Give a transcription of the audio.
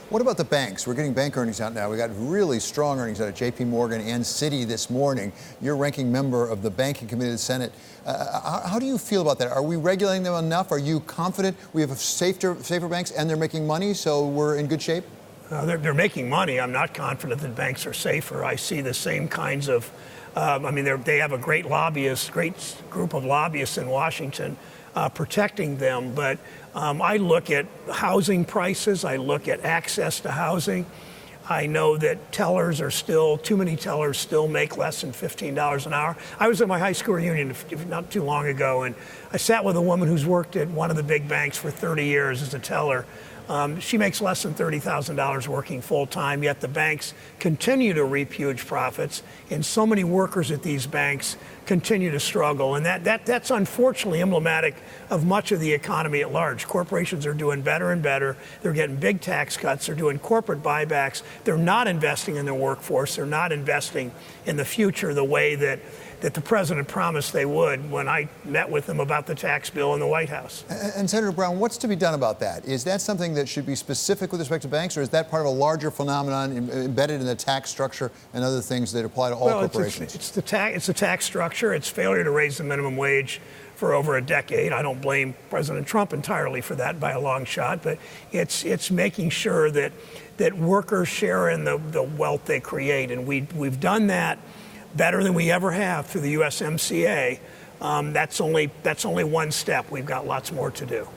What about the banks? We're getting bank earnings out now. We got really strong earnings out of J.P. Morgan and Citi this morning. You're ranking member of the Banking Committee of the Senate. How do you feel about that? Are we regulating them enough? Are you confident we have safer banks and they're making money, so we're in good shape? They're making money. I'm not confident that banks are safer. I see the same kinds of, they have a great group of lobbyists in Washington protecting them. But I look at housing prices. I look at access to housing. I know that too many tellers still make less than $15 an hour. I was at my high school reunion not too long ago, and I sat with a woman who's worked at one of the big banks for 30 years as a teller. She makes less than $30,000 working full-time, yet the banks continue to reap huge profits, and so many workers at these banks continue to struggle. And that's unfortunately emblematic of much of the economy at large. Corporations are doing better and better. They're getting big tax cuts. They're doing corporate buybacks. They're not investing in their workforce. They're not investing in the future the way that the president promised they would when I met with him about the tax bill in the White House. And Senator Brown, what's to be done about that? Is that something that should be specific with respect to banks, or is that part of a larger phenomenon embedded in the tax structure and other things that apply to all corporations? It's the tax structure. It's failure to raise the minimum wage for over a decade. I don't blame President Trump entirely for that by a long shot, but it's making sure that workers share in the wealth they create, and we've done that better than we ever have through the USMCA. That's only one step. We've got lots more to do.